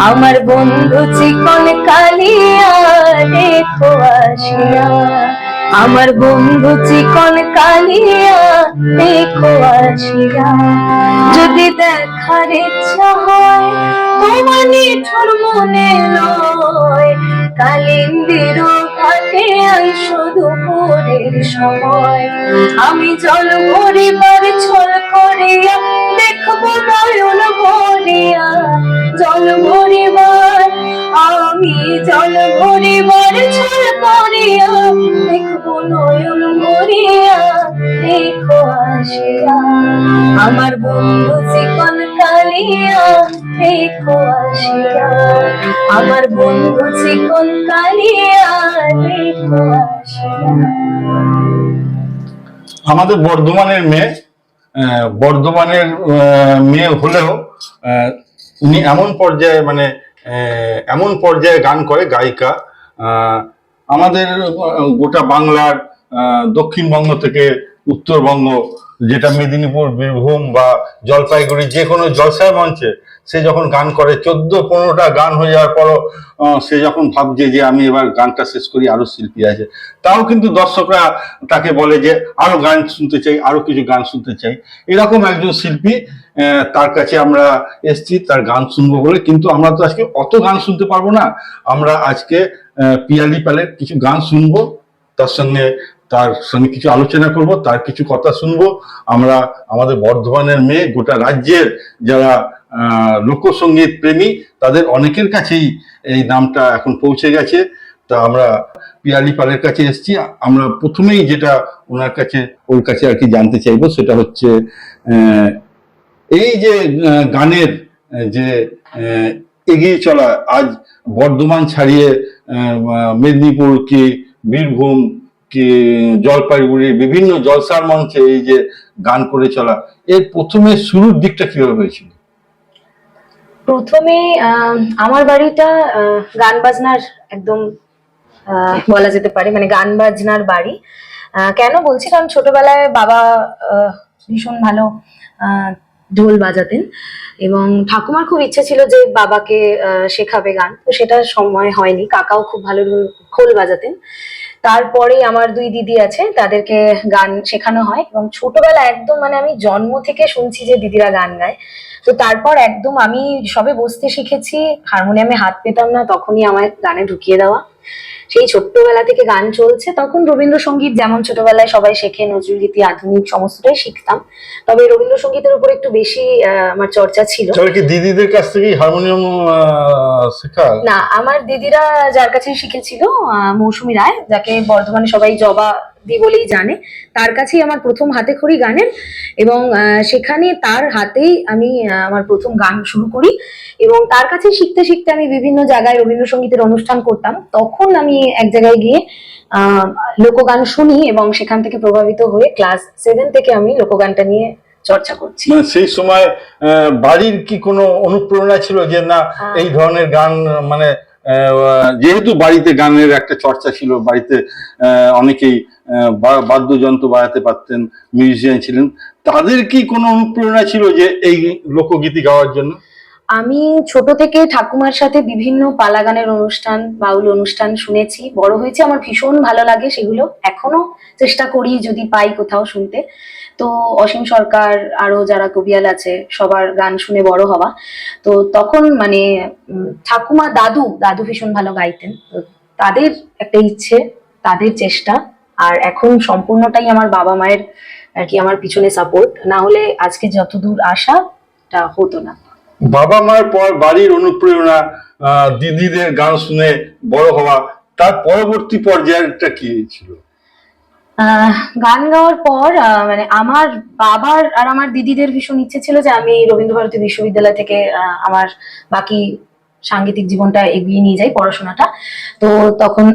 আমার বন্ধু চিকন কালিয়া দেখো আসিয়া, আমার বন্ধু চিকন কালিয়া দেখো আসিয়া। যদি দেখার ইচ্ছা হয় তোমার নিঠুর মনে লয়, কালিন্দির ঘাটে আইসো দুপুরের সময়। আমি জল ভরিবার ছল করিয়া দেখবো নয়ন ভরিয়া, জল ভরিবার আমি জল ভরিবার ছল করিয়া দেখবো নয়ন ভরিয়া দেখো আসিয়া। আমার বন্ধু চিকন কালিয়া দেখো আসিয়া, আমার বন্ধু চিকন কালিয়া দেখো আসিয়া। আমাদের বর্ধমানের মেয়ে, বর্ধমানের মেয়ে হলেও উনি এমন পর্যায়ে মানে এমন পর্যায়ে গান করে গায়িকা, আমাদের গোটা বাংলার দক্ষিণবঙ্গ থেকে উত্তরবঙ্গ, যেটা মেদিনীপুর, বীরভূম বা জলপাইগুড়ি, যে কোনো জলসার মঞ্চে সে যখন গান করে 14-15টা গান হয়ে যাওয়ার পরও সে যখন ভাবছে যে আমি এবার গানটা শেষ করি, আরো শিল্পী আছে, তাও কিন্তু দর্শকরা তাকে বলে যে আরো গান শুনতে চাই, আরো কিছু গান শুনতে চাই। এরকম একজন শিল্পী, তার কাছে আমরা এসছি তার গান শুনবো বলে। কিন্তু আমরা তো আজকে অত গান শুনতে পারবো না, আমরা আজকে পিয়ালি পালের কিছু গান শুনবো, তার সঙ্গে কিছু আলোচনা করব, তার কিছু কথা শুনবো আমরা। আমাদের বর্ধমানের মেয়ে, গোটা রাজ্যের যারা লোকসঙ্গীত প্রেমী তাদের অনেকের কাছেই এই নামটা এখন পৌঁছে গেছে। তা আমরা পিয়ালি পালের কাছে এসেছি। আমরা প্রথমেই যেটা ওর কাছে আর কি জানতে চাইবো সেটা হচ্ছে এই যে গানের যে এগিয়ে চলা, আজ বর্ধমান ছাড়িয়ে মেদিনীপুর কি বীরভূম কি জলপাইগুড়ি বিভিন্ন জলসার মঞ্চে এই যে গান করে চলা, এর প্রথমে শুরুর দিকটা কিভাবে হয়েছিল? প্রথমে আমার বাড়িটা গান বাজনার একদম বলা যেতে পারে, মানে গান বাজনার বাড়ি। কেন বলছি, কারণ ছোটবেলায় বাবা ভীষণ ভালো ঢোল বাজাতেন এবং ঠাকুমার খুব ইচ্ছে ছিল যে বাবাকে শেখাবে গান, তো সেটা সময় হয়নি। কাকাও খুব ভালো খোল বাজাতেন। তারপরে আমার দুই দিদি আছে, তাদেরকে গান শেখানো হয় এবং ছোটবেলা একদম মানে আমি জন্ম থেকে শুনছি যে দিদিরা গান গায়। তো তারপর একদম আমি সবে বসতে শিখেছি, হারমোনিয়ামে হাত পেতাম না, তখনই আমার গানে ঢুকিয়ে দেওয়া। সেই ছোট্টবেলা থেকে গান চলছে। তখন রবীন্দ্রসঙ্গীত যেমন ছোটবেলায় সবাই শেখে, নজরুল গীতি, আধুনিক সমস্তটাই শিখতাম, তবে রবীন্দ্রসঙ্গীতের উপর একটু বেশি আমার চর্চা ছিল। কি দিদিদের কাছ থেকে হারমোনিয়াম শেখা? না, আমার দিদিরা যার কাছে শিখেছিল, মৌসুমী রায়, যাকে বর্ধমানে সবাই জবা দি বলেই জানে, তার কাছেই আমার প্রথম হাতে খড়ি গানের। এবং সেখানে তার হাতেই আমি আমার প্রথম গান শুরু করি এবং তার কাছে শিখতে শিখতে আমি বিভিন্ন জায়গায় রবীন্দ্রসঙ্গীতের অনুষ্ঠান করতাম। তখন আমি এক জায়গায় গিয়ে লোকগান শুনি এবং সেখান থেকে প্রভাবিত হয়ে ক্লাস 7 থেকে আমি লোকগানটা নিয়ে চর্চা করছি। মানে সেই সময় বাড়ির কি কোনো অনুপ্রেরণা ছিল যে না এই ধরনের গান, মানে যেহেতু বাড়িতে গানের একটা চর্চা ছিল, বাড়িতে অনেকেই বাদ্যযন্ত্র বাজাতে পারতেন, মিউজিশিয়ান ছিলেন, তাদের কি কোনো অনুপ্রেরণা ছিল যে এই লোকগীতি গাওয়ার জন্য? আমি ছোট থেকে ঠাকুমার সাথে বিভিন্ন পালা গানের অনুষ্ঠান, বাউল অনুষ্ঠান শুনেছি, বড় হয়েছে, আমার ভীষণ ভালো লাগে সেগুলো। এখনো চেষ্টা করি যদি পাই কোথাও শুনতে। তো অসীম সরকার, আরো যারা কবিয়াল আছে, সবার গান শুনে বড় হওয়া। তো তখন মানে ঠাকুমা, দাদু ভীষণ ভালো গাইতেন। তো তাদের একটা ইচ্ছে, তাদের চেষ্টা, আর এখন সম্পূর্ণটাই আমার বাবা মায়ের আর কি আমার পিছনে সাপোর্ট, না হলে আজকে যতদূর আসাটা হতো না। বাবা মায়ের পর বাড়ির অনুপ্রেরণা, দিদিদের গান শুনে বড় হওয়া, তার পরবর্তী পর্যায়টা কি ছিল? গান গাওয়ার পর মানে আমার বাবার আর আমার দিদিদের ভীষণ ইচ্ছে ছিল যে আমি রবীন্দ্রভারতী বিশ্ববিদ্যালয় থেকে আমার বাকি সাংগীতিক জীবনটা এগিয়ে নিয়ে যাই, পড়াশোনাটা। তো তখন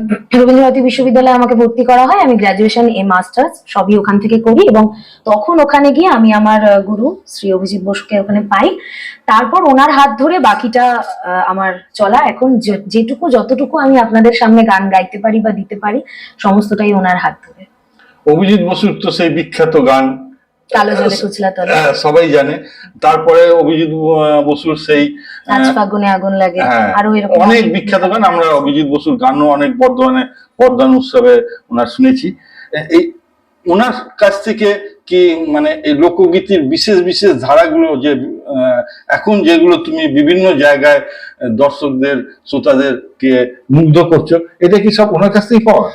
রবীন্দ্রভারতী বিশ্ববিদ্যালয়ে আমাকে ভর্তি করা হয়। আমি গ্রাজুয়েশন, মাস্টার্স সবই ওখান থেকে করি এবং তখন ওখানে গিয়ে আমি আমার গুরু শ্রী অভিজিৎ বসুকে ওখানে পাই। তারপর ওনার হাত ধরে বাকিটা আমার চলা। এখন যেটুকু যতটুকু আমি আপনাদের সামনে গান গাইতে পারি বা দিতে পারি, সমস্তটাই ওনার হাত ধরে। অভিজিৎ বসুর তো সেই বিখ্যাত গান কালো জলে কুচলা তলে, সবাই জানে। তারপরে অভিজিৎ বসুর সেই আজ ফাগুনে আগুন লাগে, হ্যাঁ, আরো এরকম অনেক বিখ্যাত গান। আমরা অভিজিৎ বসুর গানও অনেক বর্ধমানে বর্ধমান উৎসবে ওনার শুনেছি। এই ওনার কাছ থেকে কি মানে এই লোকগীতির বিশেষ বিশেষ ধারাগুলো যে এখন যেগুলো তুমি বিভিন্ন জায়গায় দর্শকদের শ্রোতাদেরকে মুগ্ধ করছো, এটা কি সব ওনার কাছ থেকেই পাওয়া?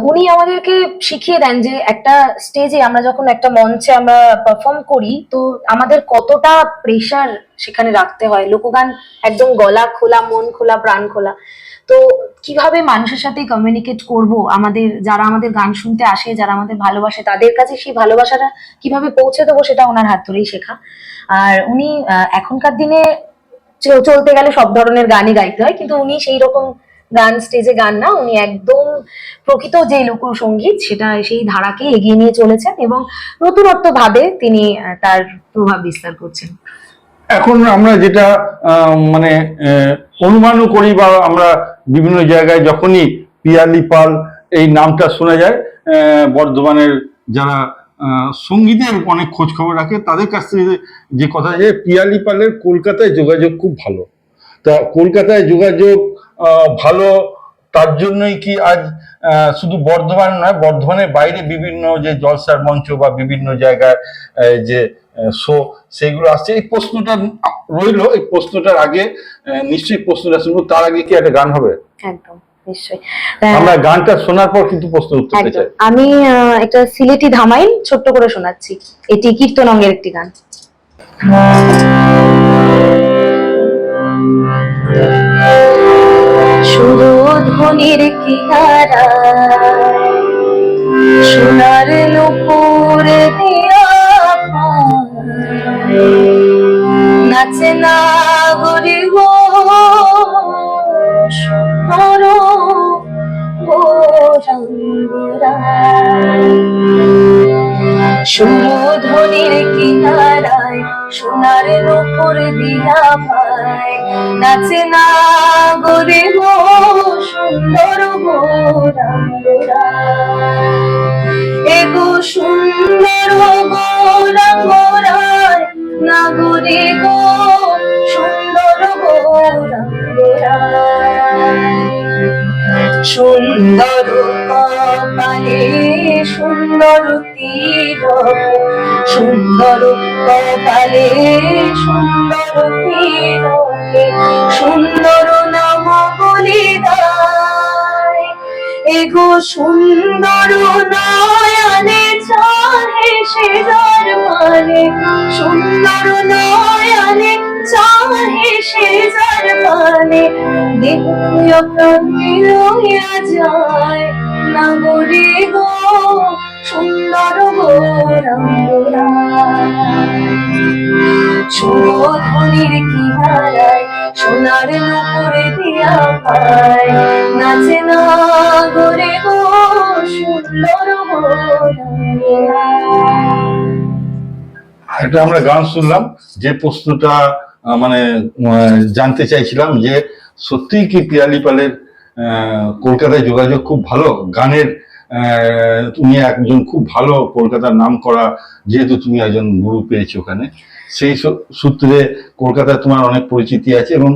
উনি আমাদেরকে শিখিয়ে দেন যে একটা স্টেজে আমরা যখন একটা মঞ্চে আমরা পারফর্ম করি, তো আমাদের কতটা প্রেশার সেখানে রাখতে হয়। লোকগান একদম গলা খোলা, মন খোলা, প্রাণ খোলা। তো কিভাবে মানুষের সাথে কমিউনিকেট করব, আমাদের যারা আমাদের গান শুনতে আসে, যারা আমাদের ভালোবাসে, তাদের কাছে সেই ভালোবাসাটা কিভাবে পৌঁছে দেবো, সেটা ওনার হাত ধরেই শেখা। আর উনি এখনকার দিনে চলতে গেলে সব ধরনের গানই গাইতে হয়, কিন্তু উনি সেই রকম গান, স্টেজে গান না, উনি একদম প্রকৃত যে লোকসঙ্গীত সেটা, সেই ধারাকে এগিয়ে নিয়ে চলেছেন এবং নতুনত্ব ভাবে তিনি তার প্রভাব বিস্তার করছেন। এখন আমরা যেটা মানে অনুমানও করি বা আমরা বিভিন্ন জায়গায় যখনই পিয়ালি পাল এই নামটা শোনা যায়, বর্ধমানের যারা সঙ্গীতের অনেক খোঁজ খবর রাখে তাদের কাছ থেকে যে কথা, যে পিয়ালি পালের কলকাতায় যোগাযোগ খুব ভালো। তা কলকাতায় যোগাযোগ ভালো, তার জন্যই কি আজ শুধু বর্ধমান নয়, বর্ধমানের বাইরে বিভিন্ন যে জলসার মঞ্চ বা বিভিন্ন জায়গায় যে শো সেগুলো আসছে? এই প্রশ্নটা রইলো, এই প্রশ্নটার আগে নিশ্চয়ই প্রশ্নটা শুনবো, তার আগে কি একটা গান হবে? একদম, নিশ্চয়ই। আমরা গানটা শোনার পর কিন্তু প্রশ্ন উত্তর চাই। আমি একটা সিলেটি ধামাইল ছোট্ট করে শোনাচ্ছি, এটি কীর্তন অঙ্গের একটি গান। শুধু ধ্বনির কিনারায় সোনার নূপুর দিয়া নাচে না গরি গো সুন্দর সুরধ্বনির কিনারায় সোনার নূপুর দিয়া পায় নাচে না গরে গো সুন্দর গোরাঙ্গরা, এগো সুন্দর গোরাঙ্গরায় নাগরে গো সুন্দর গোরাঙ্গরায়। সুন্দর কপালে সুন্দর তিলক, সুন্দর কপালে সুন্দর তিলকে সুন্দর নাম বলি গায়, এগো সুন্দর নয়নে চাহে সে যার মানে, সুন্দর নয়নে চাহে সে যার মানে, দেখিয়া প্রাণ লইয়া যায় নাগরে গো সুন্দর গোরাঙ্গরা। সুরধ্বনির কিনারায় সোনার নূপুর দিয়া পায় নাচে না গরে গো সুন্দর গোরাঙ্গরা। এটা আমরা গান শুনলাম। যে প্রশ্নটা মানে জানতে চাইছিলাম যে সত্যি কি পিয়ালি পালের কলকাতায় যোগাযোগ খুব ভালো গানের, তুমি একজন খুব ভালো কলকাতার নাম করা, যেহেতু তুমি একজন গুরু পেয়েছো ওখানে, সেই সূত্রে কলকাতায় তোমার অনেক পরিচিতি আছে, এবং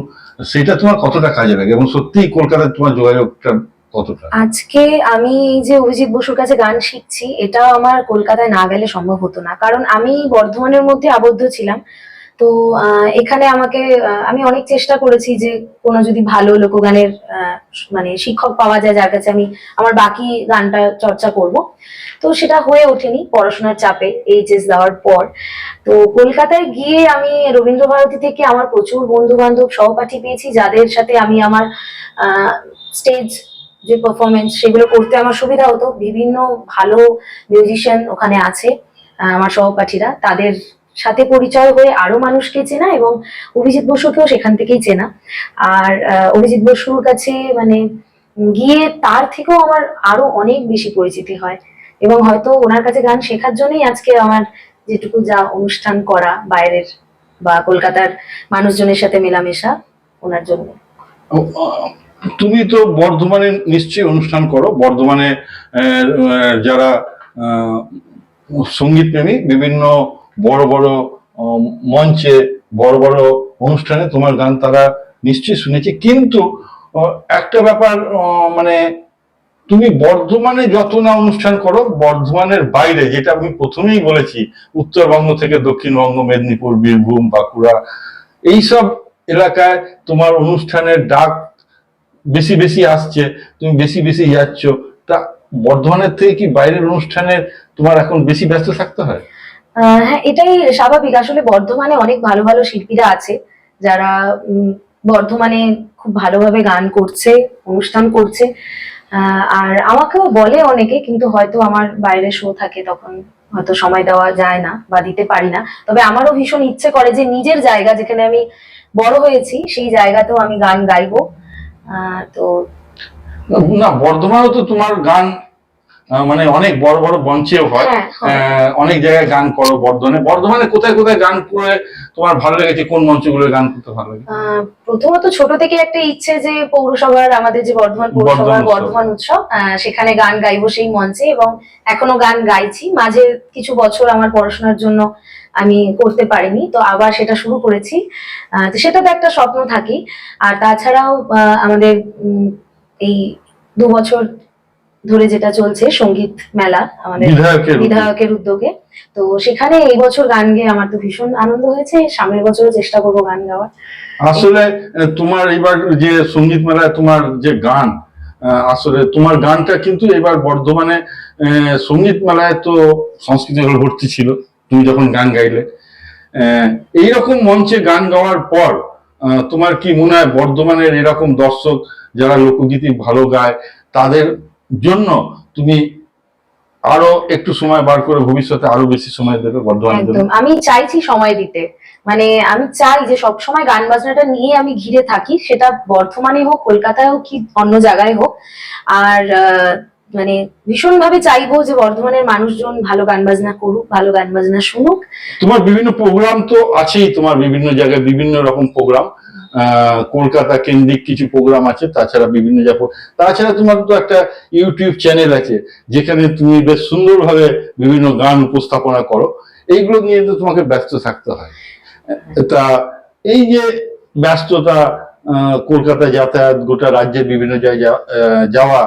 সেটা তোমার কতটা কাজে লাগে, এবং সত্যি কলকাতায় তোমার যোগাযোগটা কতটা? আজকে আমি যে অভিজিৎ বসুর কাছে গান শিখছি, এটা আমার কলকাতায় না গেলে সম্ভব হতো না, কারণ আমি বর্ধমানের মধ্যে আবদ্ধ ছিলাম। তো এখানে আমাকে আমি অনেক চেষ্টা করেছি যে কোনো যদি ভালো লোকগানের মানে শিক্ষক পাওয়া যায় যার কাছে আমি আমার বাকি গানটা চর্চা করব, তো সেটা হয়ে ওঠেনি পড়াশোনার চাপে এইচএস দেওয়ার পর। তো কলকাতায় গিয়ে আমি রবীন্দ্রভারতী থেকে আমার প্রচুর বন্ধু বান্ধব সহপাঠী পেয়েছি, যাদের সাথে আমি আমার স্টেজ যে পারফরমেন্স সেগুলো করতে আমার সুবিধা হতো। বিভিন্ন ভালো মিউজিশিয়ান ওখানে আছে, আমার সহপাঠীরা, তাদের সাথে পরিচয় হয়ে আরো মানুষকে চেনা, এবং অভিজিৎ বসুকেও সেখান থেকেই চেনা। আর অভিজিৎ বসুর কাছে মানে গিয়ে তার থেকেও আমার আরো অনেক বেশি পরিচিতি হয়, এবং হয়তো ওনার কাছে গান শেখার জন্যই আজকে আমার যেটুকু যা অনুষ্ঠান করা বাইরের বা কলকাতার মানুষজনের সাথে মেলামেশা, ওনার জন্য। তুমি তো বর্ধমানে নিশ্চয়ই অনুষ্ঠান করো, বর্ধমানে যারা সঙ্গীত প্রেমী বিভিন্ন বড় বড় মঞ্চে, বড় বড় অনুষ্ঠানে তোমার গান তারা নিশ্চয়ই শুনেছে। কিন্তু একটা ব্যাপার, মানে তুমি বর্ধমানে যত না অনুষ্ঠান করো, বর্ধমানের বাইরে, যেটা আমি প্রথমেই বলেছি, উত্তরবঙ্গ থেকে দক্ষিণবঙ্গ, মেদিনীপুর, বীরভূম, বাঁকুড়া, এইসব এলাকায় তোমার অনুষ্ঠানের ডাক বেশি বেশি আসছে, তুমি বেশি বেশি যাচ্ছ। তা বর্ধমানের থেকে কি বাইরের অনুষ্ঠানের তোমার এখন বেশি ব্যস্ত থাকতে হয়? হ্যাঁ, এটাই স্বাভাবিক। আসলে বর্ধমানে অনেক ভালো ভালো শিল্পীরা আছে যারা বর্ধমানে খুব ভালোভাবে গান করছে, অনুষ্ঠান করছে। আর আমাকেও বলে অনেকে, কিন্তু হয়তো আমার বাইরে শো থাকে, তখন হয়তো সময় দেওয়া যায় না বা দিতে পারি না। তবে আমারও ভীষণ ইচ্ছে করে যে নিজের জায়গা, যেখানে আমি বড় হয়েছি, সেই জায়গাতেও আমি গান গাইবো। তো না, বর্ধমানেও তো তোমার গান মানে অনেক বড় বড় মঞ্চেও হয়। হ্যাঁ, হয়। অনেক জায়গায় গান করো। বর্ধমানে কোথায় কোথায় গান করে তোমার ভালো লেগেছে? কোন মঞ্চগুলো গান করতে ভালো লাগে? প্রথমত ছোট থেকে একটা ইচ্ছে যে পৌরসভার, আমাদের যে বর্ধমান পৌরসভার বর্ধমান উৎসব, সেখানে গান গাইবো সেই মঞ্চে, এবং এখনো গান গাইছি। মাঝে কিছু বছর আমার পড়াশোনার জন্য আমি করতে পারিনি, তো আবার সেটা শুরু করেছি। তো সেটা তো একটা স্বপ্ন থাকেই। আর তাছাড়াও আমাদের এই 2 বছর ধরে যেটা চলছে সঙ্গীত মেলা, আমাদের বিধায়কের উদ্যোগে, তো সেখানে এই বছর গান গেয়ে আমার তো ভীষণ আনন্দ হয়েছে। সামনের বছরও চেষ্টা করবো গান গাওয়ার। আসলে তোমার এবার যে সঙ্গীত মেলায় তোমার যে গান, আসলে তোমার গানটা কিন্তু এবার বর্ধমানে সঙ্গীত মেলায় তো সংস্কৃতি হল ভর্তি ছিল তুমি যখন গান গাইলে। এইরকম মঞ্চে গান গাওয়ার পর তোমার কি মনে হয় বর্ধমানের এরকম দর্শক যারা লোকগীতি ভালো গায়, তাদের জন্য তুমি আরো একটু সময় বার করে ভবিষ্যতে আরো বেশি সময় দেবে বর্ধমানের জন্য? একদম, আমি চাইছি সময় দিতে। মানে আমি চাই যে সবসময় গান বাজনাটা নিয়ে আমি ঘিরে থাকি, সেটা বর্ধমানে হোক, কলকাতায় হোক, কি অন্য জায়গায় হোক। আর মানে ভীষণ ভাবে চাইবো যে বর্ধমানের মানুষজন ভালো গান বাজনা করুক, ভালো গান বাজনা শুনুক। তোমার বিভিন্ন প্রোগ্রাম তো আছেই, তোমার বিভিন্ন জায়গায় বিভিন্ন রকম প্রোগ্রাম, কলকাতা কেন্দ্রিক কিছু প্রোগ্রাম আছে, তাছাড়া বিভিন্ন জায়গা, তাছাড়া তোমার তো একটা ইউটিউব চ্যানেল আছে যেখানে তুমি বেশ সুন্দরভাবে বিভিন্ন গান উপস্থাপনা করো। এইগুলো নিয়ে তো তোমাকে ব্যস্ত থাকতে হয়। তা এই যে ব্যস্ততা, কলকাতা যাতায়াত, গোটা রাজ্যের বিভিন্ন জায়গায় যাওয়া,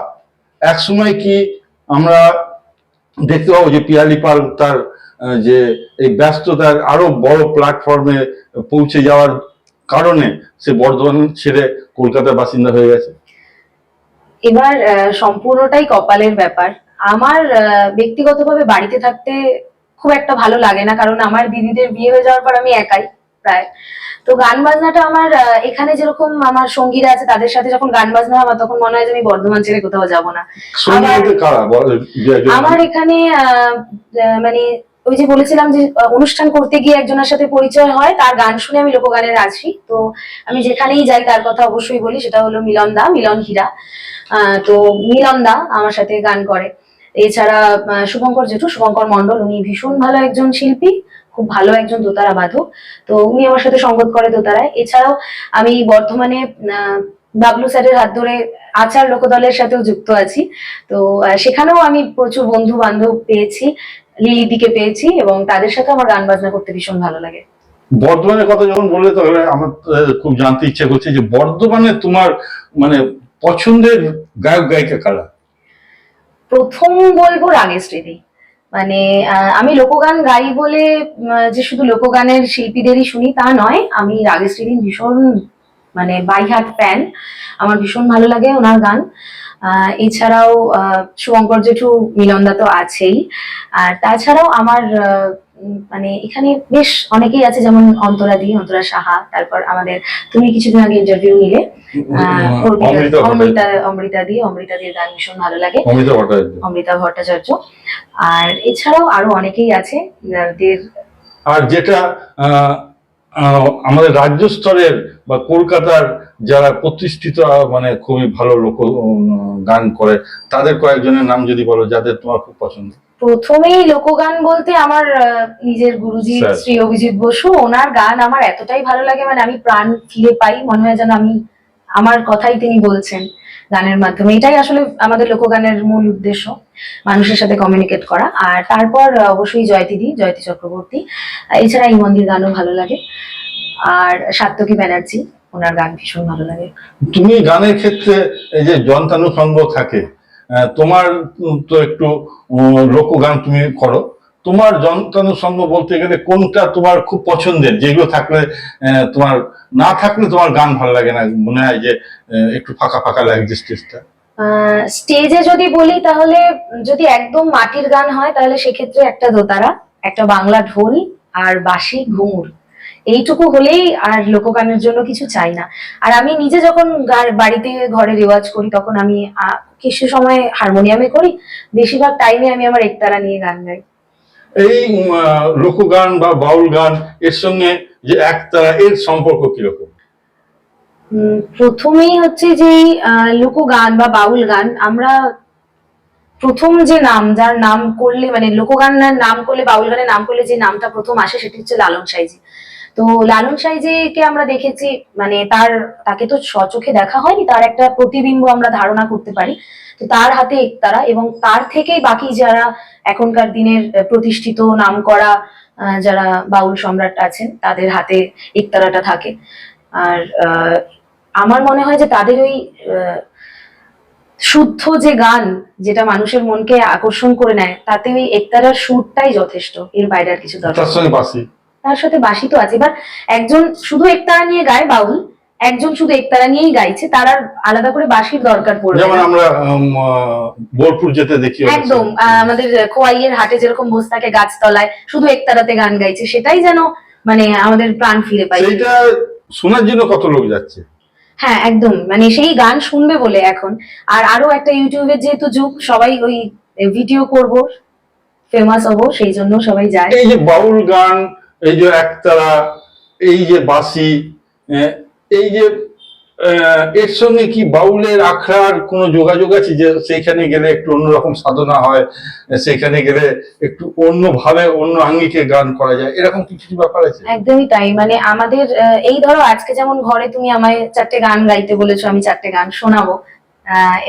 এক সময় কি আমরা দেখতে পাবো যে পিয়ালি পাল তার যে এই ব্যস্ততার আরো বড় প্ল্যাটফর্মে পৌঁছে যাওয়ার কারণে সে বর্ধমান ছেড়ে কলকাতার বাসিন্দা হয়ে গেছে? এবার সম্পূর্ণটাই কপালের ব্যাপার। আমার ব্যক্তিগতভাবে বাড়িতে থাকতে খুব একটা ভালো লাগে না, কারণ আমার দিদিদের বিয়ে হয়ে যাওয়ার পর আমি একাই প্রায়। তো গান বাজনাটা আমার এখানে যেরকম আমার সঙ্গীরা আছে, তাদের সাথে যখন গান বাজনা হয়, আমার তখন মনে হয় যে আমি বর্ধমান ছেড়ে কোথাও যাবো না। আমার এখানে মানে ওই যে বলেছিলাম যে অনুষ্ঠান করতে গিয়ে একজনের সাথে পরিচয় হয়, তার গান শুনে আমি লোকগানের আসি। তো আমি যেখানেই যাই তার কথা অবশ্যই বলি, সেটা হলো মিলন হীরা। তো মিলন দা আমার সাথে গান করে। এছাড়া শুভঙ্কর জেঠু, শুভঙ্কর মন্ডল, উনি ভীষণ ভালো একজন শিল্পী, খুব ভালো একজন দোতারা বাদক। তো উনি আমার সাথে সঙ্গত করে দোতারায়। এছাড়াও আমি বর্ধমানে বাবলু স্যারের হাত ধরে আচার লোকদলের সাথেও যুক্ত আছি। তো সেখানেও আমি প্রচুর বন্ধু বান্ধব পেয়েছি, লিলিদিকে পেয়েছি, এবং তাদের সাথে আমার গান বাজনা করতে ভীষণ ভালো লাগে। বর্ধমানের কথা যখন বললে, তাহলে আমার খুব জানতে ইচ্ছা করছে যে বর্ধমানে তোমার মানে পছন্দের গায়ক গায়িকা কারা? প্রথম বলবো রাগেশৃতি। মানে আমি লোকগান গাই বলে যে শুধু লোকগানের শিল্পীদেরই শুনি তা নয়, আমি রাগেশৃতির ভীষণ মানে বাই হার্ট ফ্যান। আমার ভীষণ ভালো লাগে ওনার গান। এছাড়াও শুভঙ্কর জেঠু, মিলনদা তো আছেই। আর তাছাড়াও আমার মানে এখানে বেশ অনেকেই আছে, যেমন অন্তরা সাহা, তারপর আমাদের তুমি কিছুদিন আগে ইন্টারভিউ নিলে অমৃতাদির গান ভীষণ ভালো লাগে, অমৃতা ভট্টাচার্য। আর এছাড়াও আরো অনেকেই আছে যাদের। আর যেটা আমাদের রাজ্য স্তরের বা কলকাতার যারা প্রতিষ্ঠিত মানে খুবই ভালো লোক গান করে, তাদের কয়েকজনের নাম যদি বলো যাদের তোমার খুব পছন্দ। প্রথমেই লোকগান বলতে আমার নিজের গুরুজি শ্রী অভিজিৎ বসু, ওনার গান আমার এতটাই ভালো লাগে, মানে আমি প্রাণ ফিরে পাই, মনে হয় যেন আমি আমার কথাই তিনি বলছেন। গানের মাধ্যমে। এটাই আসলে আমাদের লোকগানের মূল উদ্দেশ্য, মানুষের সাথে কমিউনিকেট করা। আর তারপর অবশ্যই জয়তী চক্রবর্তী, এছাড়া এই মন্দির গানও ভালো লাগে, আর সাত্তকী ব্যানার্জি, ওনার গান ভীষণ ভালো লাগে। তুমি গানের ক্ষেত্রে এই যে যন্ত্রানুষঙ্গ থাকে, তোমার তো একটু লোকগান তুমি করো, তোমার যন্ত্রানুষঙ্গ বলতে গেলে কোনটা তোমার খুব পছন্দের, যেগুলো থাকলে তোমার না থাকলে তোমার গান ভালো লাগে না, মনে হয় যে একটু ফাঁকা ফাঁকা লাগছে স্টেজটা? স্টেজে যদি বলি তাহলে, যদি একদম মাটির গান হয় তাহলে সেক্ষেত্রে একটা দোতারা, একটা বাংলা ঢোল, আর বাঁশি, ঘুঙুর, এইটুকু হলেই আর লোকগানের জন্য কিছু চাই না। আর আমি নিজে যখন বাড়িতে ঘরে রেওয়াজ করি তখন আমি কিছু সময় হারমোনিয়ামে করি, বেশিরভাগ টাইমে আমি আমার একতারা নিয়ে গান গাই। এই লোকগান বা বাউল গান এর সঙ্গে যে একতারা, এর সম্পর্ক কিরকম? প্রথমেই হচ্ছে যে লোকগান বা বাউল গান, আমরা প্রথম যে নাম, যার নাম করলে মানে লোকগানের নাম করলে, বাউল গানের নাম করলে যে নামটা প্রথম আসে সেটি হচ্ছে লালন সাঁইজি। তো লালন সাঁইজিকে আমরা দেখেছি, মানে তাকে তো সচোখে দেখা হয়নি, তার একটা প্রতিবিম্ব আমরা ধারণা করতে পারি। তো তার হাতে একতারা, এবং তার থেকেই বাকি যারা এখনকার দিনের প্রতিষ্ঠিত নামকরা যারা বাউল সম্রাট আছেন তাদের হাতে একতারাটা থাকে। আর আমার মনে হয় যে তাদের ওই শুদ্ধ যে গান, যেটা মানুষের মনকে আকর্ষণ করে নেয়, তাতে ওই একতারার সুরটাই যথেষ্ট, এর বাইরে আর কিছু দরকার। তার সাথে বাঁশি তো আছে। এবার একজন শুধু একতারা নিয়ে গায় বাউল, একজন শুধু একতারা নিয়েই গাইছে, তার আর আলাদা করে বাঁশির দরকার পড়বে না। যেমন আমরা বোলপুর যেতে দেখি, একদম আমাদের খোয়াইয়ের হাটে যেরকম বসে থাকে গাছতলায়, শুধু একতারাতে গান গাইছে, সেটাই যেন মানে আমাদের প্রাণ ফিরে পাই। সেটা শোনার জন্য কত লোক যাচ্ছে। হ্যাঁ একদম, মানে সেই গান শুনবে বলে এখন। আর আরো একটা ইউটিউবের যেহেতু যুগ, সবাই ওই ভিডিও করব, ফেমাস হবো, সেই জন্য সবাই যায়। এই যে বাউল গান, এই যে একতারা, এই যে বাঁশি, এই যে এর সঙ্গে কি বাউলের আখড়ার কোনো যোগাযোগ আছে, যে সেইখানে গেলে একটু অন্যরকম সাধনা হয়, সেখানে গেলে একটু অন্যভাবে অন্য আঙ্গিকে গান করা যায়, এরকম কিছু ব্যাপার আছে? একদমই তাই। মানে আমাদের এই ধরো আজকে যেমন ঘরে তুমি আমায় 4টে গান গাইতে বলেছো, আমি 4টে গান শোনাবো।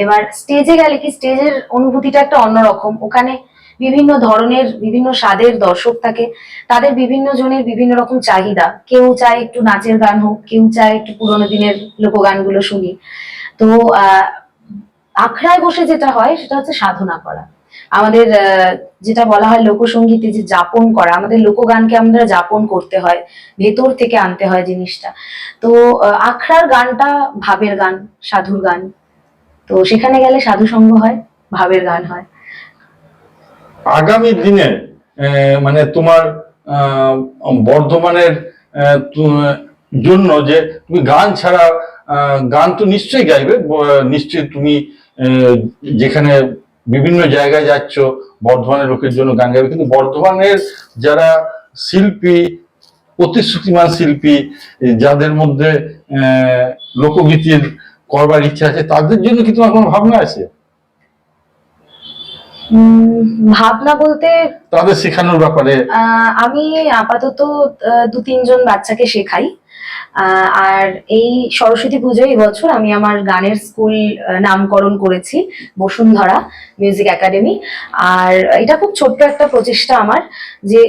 এবার স্টেজে গেলে কি, স্টেজের অনুভূতিটা একটা অন্যরকম। ওখানে বিভিন্ন ধরনের বিভিন্ন স্বাদের দর্শক থাকে, তাদের বিভিন্ন জনের বিভিন্ন রকম চাহিদা। কেউ চায় একটু নাচের গান হোক, কেউ চায় একটু পুরোনো দিনের লোকগানগুলো শুনি। তো আখড়ায় বসে যেটা হয় সেটা হচ্ছে সাধনা করা। আমাদের যেটা বলা হয় লোকসঙ্গীতে যে যাপন করা, আমাদের লোকগানকে আমরা যাপন করতে হয়, ভেতর থেকে আনতে হয় জিনিসটা। তো আখড়ার গানটা ভাবের গান, সাধুর গান। তো সেখানে গেলে সাধু সঙ্গ হয়, ভাবের গান হয়। আগামী দিনে মানে তোমার বর্ধমানের জন্য যে তুমি গান ছাড়া, গান তো নিশ্চয়ই গাইবে, নিশ্চয়ই তুমি যেখানে বিভিন্ন জায়গায় যাচ্ছ বর্ধমানের লোকের জন্য গান গাইবে, কিন্তু বর্ধমানের যারা শিল্পী, প্রতিশ্রুতিমান শিল্পী, যাদের মধ্যে লোকগীতির করবার ইচ্ছা আছে, তাদের জন্য কি তোমার কোনো ভাবনা আছে? ভাবনা বলতে তাদের শেখানোর ব্যাপারে আমি আপাতত 2-3 জন বাচ্চাকে শেখাই। আর এই সরস্বতী পুজোয় এবছর আমি আমার গানের স্কুল নামকরণ করেছি, বসুন্ধরা মিউজিক একাডেমি। আর এটা খুব ছোট্ট একটা প্রচেষ্টা আমার, যে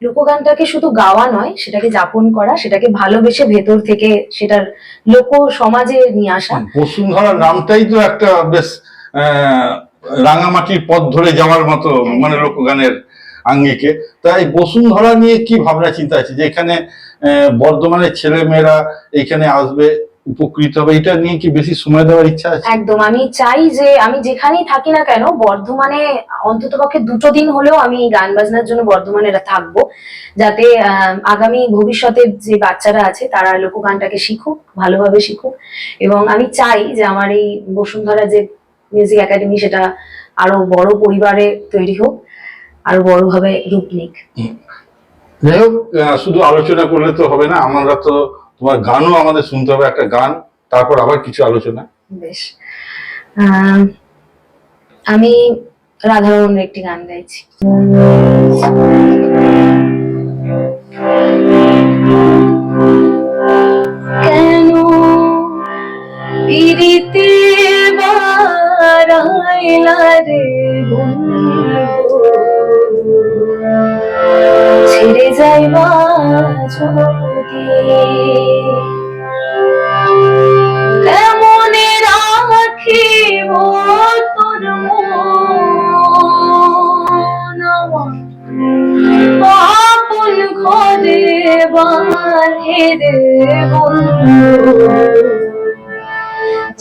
লোকগানটাকে শুধু গাওয়া নয়, সেটাকে যাপন করা, সেটাকে ভালোবেসে ভেতর থেকে সেটার লোক সমাজে নিয়ে আসা। বসুন্ধরা নামটাই তো একটা বেশ রাঙামাটির পথ ধরে যাওয়ার মতো, মানে লোকগানের আঙ্গিকে। তাই বসুন্ধরা নিয়ে কি ভাবনা চিন্তা আছে, যে এখানে বর্ধমানের ছেলে মেয়েরা এখানে আসবে, উপকৃত হবে, এটা নিয়ে কি বেশি সময় দেওয়ার ইচ্ছা আছে? একদম, আমি চাই যে আমি যেখানেই থাকি না কেন, বর্ধমানে অন্ততপক্ষে 2টো দিন হলেও আমি গান বাজনার জন্য বর্ধমানে থাকবো, যাতে আগামী ভবিষ্যতের যে বাচ্চারা আছে তারা লোকগানটাকে শিখুক, ভালোভাবে শিখুক। এবং আমি চাই যে আমার এই বসুন্ধরা যে মিউজিক একাডেমি, সেটা আরো বড় পরিবারে তৈরি হোক, আরো বড়ভাবে রূপ নিক। যাই হোক, শুধু আলোচনা করলে তো হবে না, আমরা তো তোমার গানও আমাদের শুনতে হবে, একটা গান, তারপর আবার কিছু আলোচনা। বেশ, আমি রাধারমণের একটি গান গাইছি। কেন পীড়িতে কেমনে রাখিব তোর মন আমার আপন ঘরে বাহিরে বন্ধু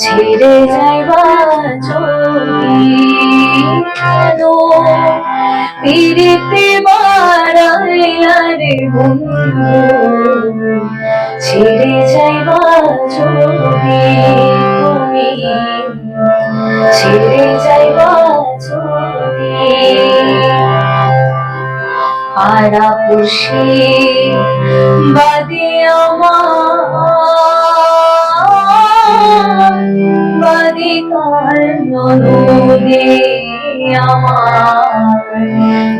ছেড়ে যাইবা যদি কেন পিরিতে বাড়াইলা রে বন্ধু ছেড়ে যাইবা যদি তুমি ছেড়ে যাইবা যদি পাড়া পুষি বাদে আমার বাদে কার ননদে আমার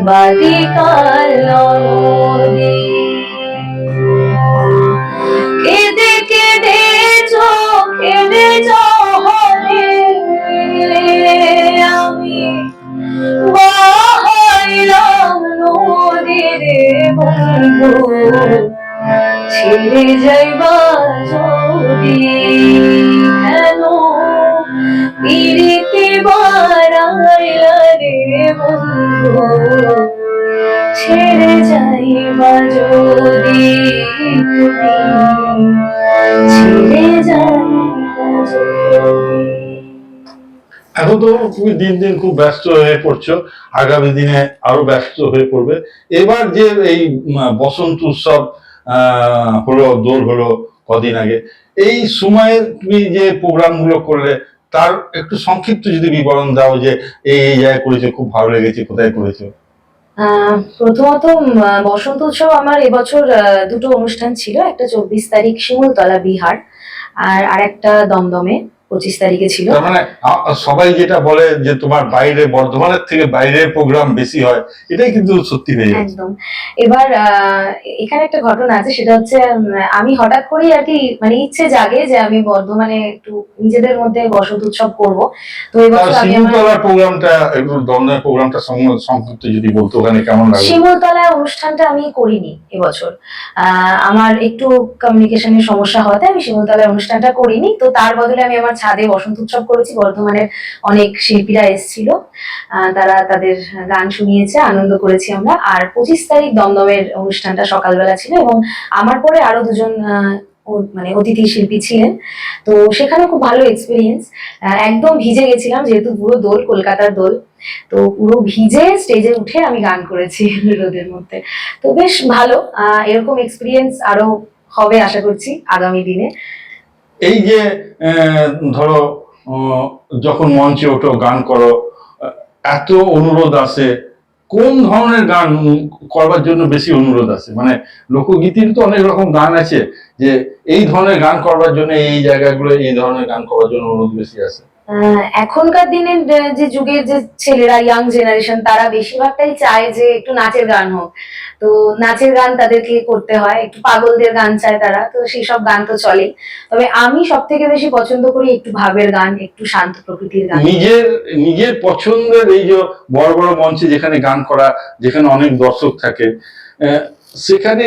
বাদে কার ননদে কেঁদে কেঁদে চোখে জলে আমি বাহাইলাম নদীর বন্ধু ছেড়ে যাইবা যদি কেন পিরিতে বাড়াইলা রে বন্ধু ছেড়ে যাইবা যদি তুমি ছেড়ে যাইবা যদি। এখন তো তুমি দিন দিন খুব ব্যস্ত হয়ে পড়ছো, আগামী দিনে আরো ব্যস্ত হয়ে পড়বে। এবার যে এই বসন্ত উৎসব হলো, দোল হলো কদিন আগে, এই সময়ে তুমি যে প্রোগ্রাম গুলো করলে তার একটু সংক্ষিপ্ত যদি বিবরণ দাও, যে এই জায়গায় করেছো, খুব ভালো লেগেছে, কোথায় করেছো? প্রথমত বসন্ত উৎসব আমার এবছর দুটো অনুষ্ঠান ছিল, একটা 24 তারিখ শিমুলতলা বিহার আর আরেকটা দমদমে 25 তারিখে ছিল। তার মানে সবাই যেটা বলে যে তোমার বাইরে, বর্ধমানের থেকে বাইরের প্রোগ্রাম বেশি হয়, এটাই কিন্তু সত্যি হয়ে যায়। একদম। এবার এখানে একটা ঘটনা আছে, সেটা হচ্ছে আমি হঠাৎ করেই আর কি মানে ইচ্ছে জাগে যে আমি বর্ধমানে একটু নিজেদের মধ্যে বসন্ত উৎসব করব। তো এবছর আমি শিমুলতলার প্রোগ্রামটা, একটু দমদমের প্রোগ্রামটা সংক্ষিপ্ত যদি বলতো, ওখানে কেমন লাগে? শিমুলতলায় অনুষ্ঠানটা আমি করিনি এবছর, আমার একটু কমিউনিকেশনের সমস্যা হওয়াতে আমি শিমুলতলায় অনুষ্ঠানটা করিনি। তো তার বদলে আমি আমার ছাদে বসন্ত উৎসব করেছি। বর্ধমানের অনেক শিল্পীরা এসেছিল, তারা তাদের গান শুনিয়েছে, আনন্দ করেছি আমরা। আর 25 তারিখ দমদমের অনুষ্ঠানটা সকালবেলা ছিল এবং আমার পরে আরো দুজন মানে অতিথি শিল্পী ছিলেন। তো সেখানে খুব ভালো এক্সপিরিয়েন্স। একদম ভিজে গেছিলাম, যেহেতু পুরো দোল কলকাতার দোল, তো পুরো ভিজে স্টেজে উঠে আমি গান করেছি রোদের মধ্যে। তো বেশ ভালো, এরকম এক্সপিরিয়েন্স আরো হবে আশা করছি আগামী দিনে। এই যে ধরো যখন মঞ্চে ওঠো, গান করো, এত অনুরোধ আসে, কোন ধরনের গান করবার জন্য বেশি অনুরোধ আসে? মানে লোকগীতির তো অনেক রকম গান আছে, যে এই ধরনের গান করবার জন্য, এই জায়গাগুলো এই ধরনের গান করবার জন্য অনুরোধ বেশি আসে। এখনকার দিনের যে যুগের যে ছেলেরা, ইয়াং জেনারেশন, তারা বেশিরভাগটাই চায় যে একটু নাচের গান হোক। তো নাচের গান তাদেরকে করতে হয়, একটু পাগলদের গান চায় তারা, তো সেই সব গান তো চলেই। তবে আমি সব থেকে বেশি পছন্দ করি একটু ভাবের গান, একটু শান্ত প্রকৃতির গান। নিজের পছন্দের, এই যে বড় বড় মঞ্চে যেখানে গান করা, যেখানে অনেক দর্শক থাকে, সেখানে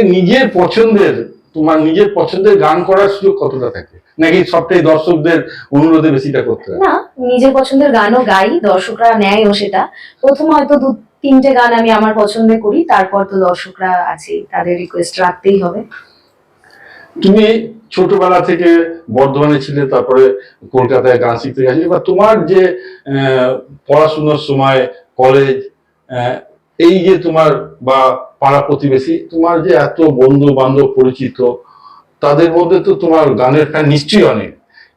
তোমার নিজের পছন্দের গান করার সুযোগ কতটা থাকে, নাকি সবটাই দর্শকদের অনুরোধে বেশিটা করতে হয়? না, নিজের পছন্দের গানও গাই, দর্শকরা নেয়ও সেটা। প্রথম হয়তো 2-3টে গান আমি আমার পছন্দের করি, তারপর তো দর্শকরা আছে, তাদের রিকোয়েস্ট রাখতেই হবে। তুমি ছোটবেলা থেকে বর্ধমানে ছিলে, তারপরে কলকাতায় গান শিখতে গেছিলে, বা তোমার যে পড়াশোনার সময় কলেজ, এই যে তোমার বা পাড়া প্রতিবেশী, তোমার যে এত বন্ধু বান্ধব পরিচিত, তাদের মধ্যে তো তোমার গানের ফ্যান নিশ্চয়ই অনেক,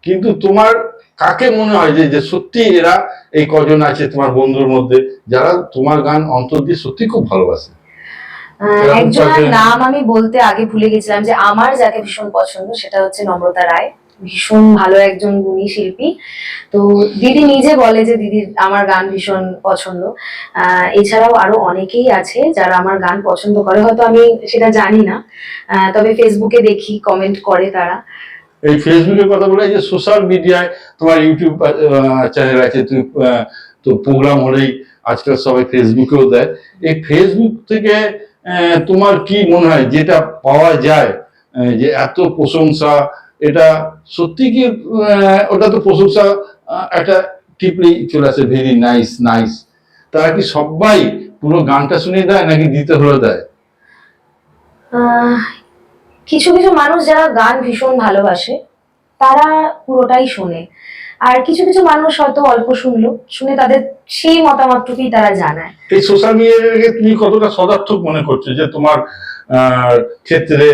কিন্তু তোমার কাকে মনে হয় যে সত্যি এরা, এই কজন আছে তোমার বন্ধুর মধ্যে যারা তোমার গান অন্তর দিয়ে সত্যি খুব ভালোবাসে? একজনের নাম আমি বলতে আগে ভুলে গেছিলাম, যে আমার যাকে ভীষণ পছন্দ সেটা হচ্ছে নম্রতা রায়। ভীষণ ভালো একজন গুণী শিল্পী। তো দিদি নিজে বলে যে দিদির আমার গান ভীষণ পছন্দ। এছাড়াও আরো অনেকেই আছে যারা আমার গান পছন্দ করে, হয়তো আমি সেটা জানি না, তবে ফেসবুকে দেখি কমেন্ট করে তারা। এই ফেসবুকের কথা বলে, যে সোশ্যাল মিডিয়ায় তোমার ইউটিউব চ্যানেল আছে, তো প্রোগ্রাম হলেই আজকাল সবাই ফেসবুকেও দেয়। এই ফেসবুক থেকে তোমার কি মনে হয় যেটা পাওয়া যায়, যে এত প্রশংসা, এটা সত্যি কি ওটা তো প্রশংসা একটা টিপলি চলে আসে, ভেরি নাইস নাইস, তারা কি সবাই পুরো গানটা শুনে দেয় নাকি দিতে হলে দেয়? আহ, কিছু কিছু মানুষ যারা গান ভীষণ ভালোবাসে তারা পুরোটাই শোনে, আর কিছু কিছু মানুষ হয়তো অল্প শুনলো, শুনে তাদের সেই মতামতটুকুই তারা জানায়। এই সোশ্যাল মিডিয়াকে তুমি কতটা সদার্থক মনে করছো, যে তোমার আহ, ক্ষেত্রে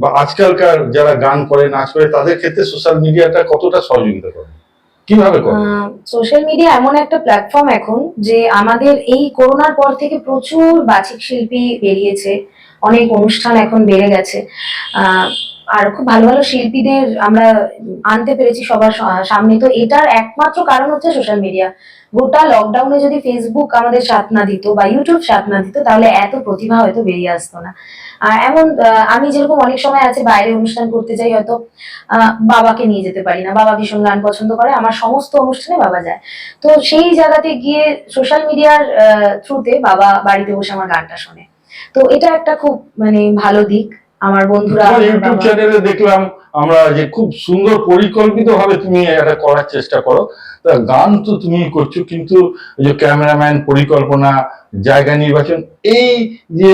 বা আজকালকার যারা গান করে নাচ করে তাদের ক্ষেত্রে সোশ্যাল মিডিয়াটা কতটা সহযোগিতা করে, কিভাবে করে? সোশ্যাল মিডিয়া এমন একটা প্ল্যাটফর্ম এখন যে আমাদের এই করোনার পর থেকে প্রচুর বাচিক শিল্পী বেরিয়েছে, অনেক অনুষ্ঠান এখন বেড়ে গেছে, আর খুব ভালো ভালো শিল্পীদের আমরা আনতে পেরেছি সবার সামনে। তো এটার একমাত্র কারণ হচ্ছে সোশ্যাল মিডিয়া। গোটা লকডাউনে যদি ফেসবুক আমাদের সাথ না দিত বা ইউটিউব সাথ না দিত তাহলে এত প্রতিভা হয়তো বেরিয়ে আসতো না। এমন আমি যেরকম অনেক সময় আছে বাইরে অনুষ্ঠান করতে যাই, হয়তো বাবাকে নিয়ে যেতে পারি না, বাবা ভীষণ গান পছন্দ করে, আমার সমস্ত অনুষ্ঠানে বাবা যায়। তো সেই জায়গাতে গিয়ে সোশ্যাল মিডিয়ার থ্রুতে বাবা বাড়িতে বসে আমার গানটা শোনে। তো এটা একটা খুব মানে ভালো দিক। আমার বন্ধুরা, তোমার ইউটিউব চ্যানেলে দেখলাম আমরা যে খুব সুন্দর পরিকল্পিত ভাবে তুমি এটা করার চেষ্টা করো। তা গান তো তুমি করছো, কিন্তু ওই যে ক্যামেরাম্যান, পরিকল্পনা, জায়গা নির্বাচন, এই যে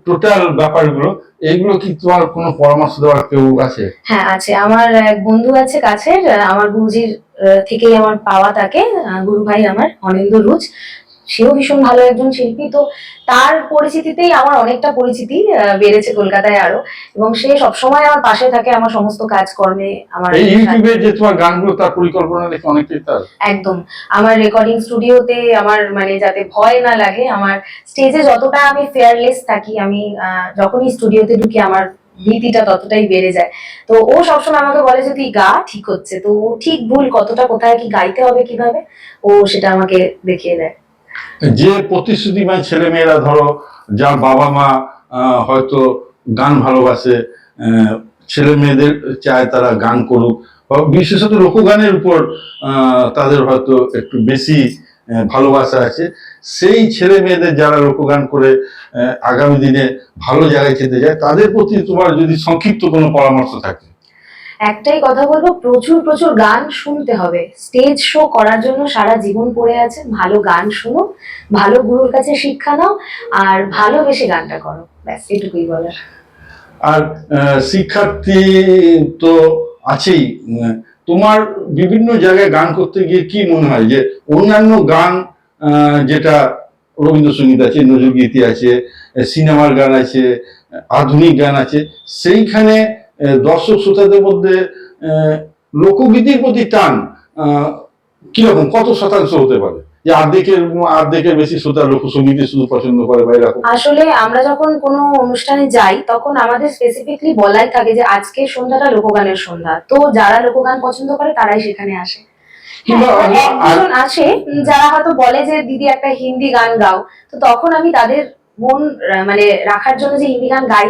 টোটাল ব্যাপারগুলো, এগুলো কি তোমার কোনো পরামর্শ দেওয়ার কেউ আছে? হ্যাঁ আছে, আমার এক বন্ধু আছে কাছের, আমার গুরুজির থেকেই আমার পাওয়া তাকে, গুরু ভাই আমার অনিন্দ রুজ, সেও ভীষণ ভালো একজন শিল্পী। তো তার পরিচিতিতেই আমার অনেকটা পরিচিতি বেড়েছে কলকাতায় আরো, এবং সে সবসময় আমার পাশে থাকে আমার সমস্ত কাজকর্মে। আমার এই ইউটিউবে যে তোমার গানগুলো, তার পরিকল্পনা দেখে অনেকটাই তার। একদম, আমার রেকর্ডিং স্টুডিওতে আমার মানে যাতে ভয় না লাগে, আমার স্টেজে যতটা আমি ফেয়ারলেস থাকি, আমি যখনই স্টুডিওতে ঢুকি আমার ভীতিটা ততটাই বেড়ে যায়। তো ও সবসময় আমাকে বলে যে তুই গা, ঠিক হচ্ছে। তো ও ঠিক ভুল কতটা, কোথায় কি গাইতে হবে কিভাবে, ও সেটা আমাকে দেখিয়ে দেয়। যে প্রতিশ্রুতিমান ছেলে মেয়েরা, ধরো যার বাবা মা হয়তো গান ভালোবাসে, ছেলে মেয়েদের চায় তারা গান করুক, বা বিশেষত লোকগানের উপর তাদের হয়তো একটু বেশি ভালোবাসা আছে, সেই ছেলে মেয়েদের যারা লোকগান করে আগামী দিনে ভালো জায়গায় যেতে যায়, তাদের প্রতি তোমার যদি সংক্ষিপ্ত কোনো পরামর্শ থাকে? একটাই কথা বলবো, প্রচুর প্রচুর গান শুনতে হবে। স্টেজ শো করার জন্য সারা জীবন পড়ে আছে, ভালো গান শুনো, ভালো গুরুর কাছে শিক্ষা নাও, আর ভালোবেসে গানটা করো, ব্যাস এটুকুই বলার। আর শিক্ষার্থী তো আছেই, তোমার বিভিন্ন জায়গায় গান করতে গিয়ে কি মনে হয় যে অন্যান্য গান, যেটা রবীন্দ্রসঙ্গীত আছে, নজরুলগীতি আছে, সিনেমার গান আছে, আধুনিক গান আছে, সেইখানে দর্শক শ্রোতাদের মধ্যে লোকগীতির প্রতি টান কিরকম, কত শতাংশ হতে পারে? যে অর্ধেকের বেশি শ্রোতা লোকসঙ্গীতে শুধু পছন্দ করে, বা এরকম? আসলে আমরা যখন কোনো অনুষ্ঠানে যাই তখন আমাদের স্পেসিফিকলি বলাই থাকে যে আজকের সন্ধ্যাটা লোকগানের সন্ধ্যা, তো যারা লোকগান পছন্দ করে তারাই সেখানে আসে। একজন আসে যারা হয়তো বলে যে দিদি একটা হিন্দি গান গাও, তো তখন আমি তাদের মন মানে রাখার জন্য যে হিন্দি গান গাই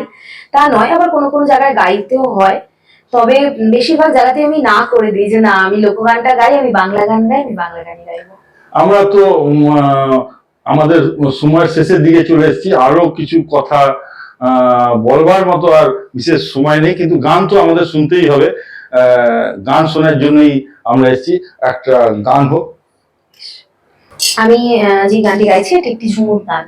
তা নয়, আবার কোনো কোনো জায়গায় গাইতেও হয়। তবে বেশিরভাগ জায়গাতে আমি না করে দিই যে না, আমি লোকগানটা গাই, আমি বাংলা গান গাই, আমি বাংলা গানই গাইবো। আমরা তো আমাদের সময়ের শেষের দিকে চলে এসেছি, আরো কিছু কথা বলবার মতো আর বিশেষ সময় নেই, কিন্তু গান তো আমাদের শুনতেই হবে। গান শোনার জন্যই আমরা এসেছি, একটা গান হোক। আমি যে গানটি গাইছি এটি একটি ঝুমুর গান।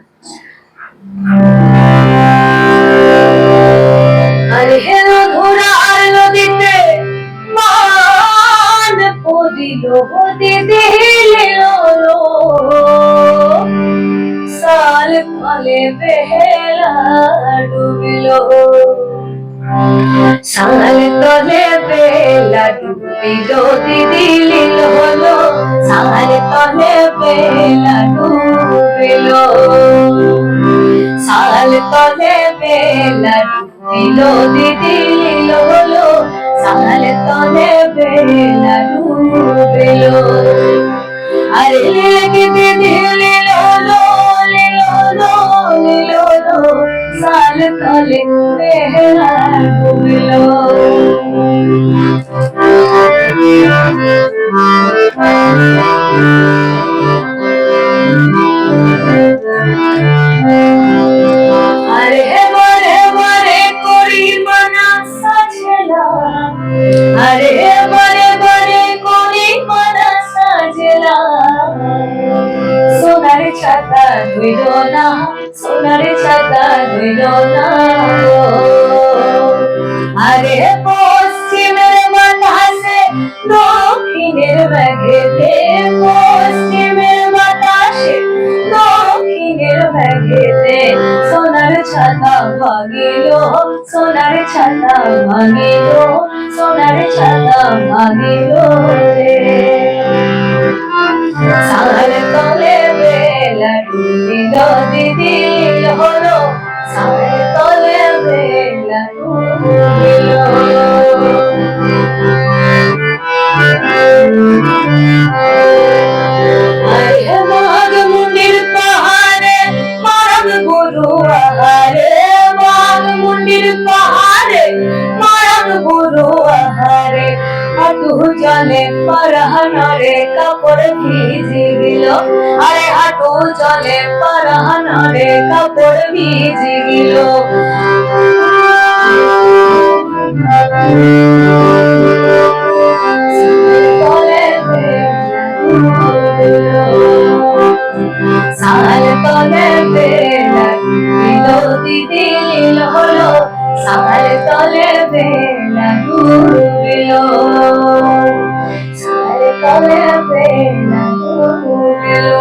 আরে হে ঘোড়ার নদীতে মান পড়িল, হতে দিলে সাল ফলে বেলা ডুবিল, সাল তলে বেলা ডুবিল, দিদি লীল হলো, সাল তলে বেলা ডুবিল, সাল তলে বেলা ডুবিল, দিদি লীল হলো, সাল তলে বেলা ডুবিল। আরে লেগে দিদি লীল হলো, লীল হলো, লীল হলো, সাল তলে বেলা ডুবিল। আরে अरे बड़े बड़े कोणी मना साजला সোনার ছাতা ধুইল না সোনার ছাতা ধুইল না আরে পশ্চিমের বাতাসে দক্ষিণের মেঘেতে পশ্চিমের বাতাসে দক্ষিণের মেঘেতে সোনার ছাতা ভাঙিল সোনার ছাতা ভাঙিল সোনার ছাতা ভাঙিল রে সার তলে বেলা ডুবিল দিদিল হলো সার তলে বেলা ডুবিল আরে মাঘ মুন্ডির পাহাড়ে মারাম গুরু আহারে মাঘ মুন্ডির পাহাড়ে মারাম গুরু আহারে হাঁটু জলে পরহানরে কাপড় ভিজে গেল আরে হাঁটু জলে পরহানরে কাপড় ভিজে গেল সাল তলে বেলা বিরোধী দিল হলো সাল তলে বেলা ডুবিল সাল তলে বেলা ডুবিল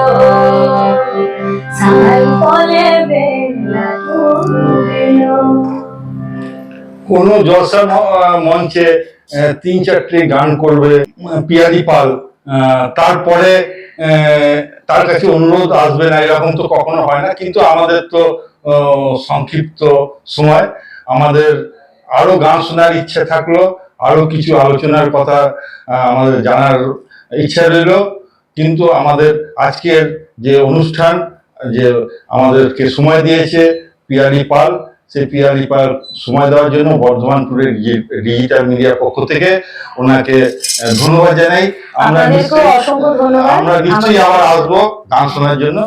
সাল তলে বেলা ডুবিল কোনো জলসা মঞ্চে 3-4টি গান করবে পিয়ালি পাল, তারপরে তার কাছে অনুরোধ আসবে না, এরকম তো কখনো হয় না। কিন্তু আমাদের তো সংক্ষিপ্ত সময়, আমাদের আরো গান শোনার ইচ্ছা থাকলো, আরো কিছু আলোচনার কথা আমাদের জানার ইচ্ছা রইল। কিন্তু আমাদের আজকের যে অনুষ্ঠান, যে আমাদেরকে সময় দিয়েছে পিয়ালি পাল, সেই পিয়ালি পাল সময় দেওয়ার জন্য বর্ধমান টুডে ডিজিটাল মিডিয়ার পক্ষ থেকে ওনাকে ধন্যবাদ জানাই। আমরা নিশ্চয়ই আবার আসবো গান শোনার জন্য।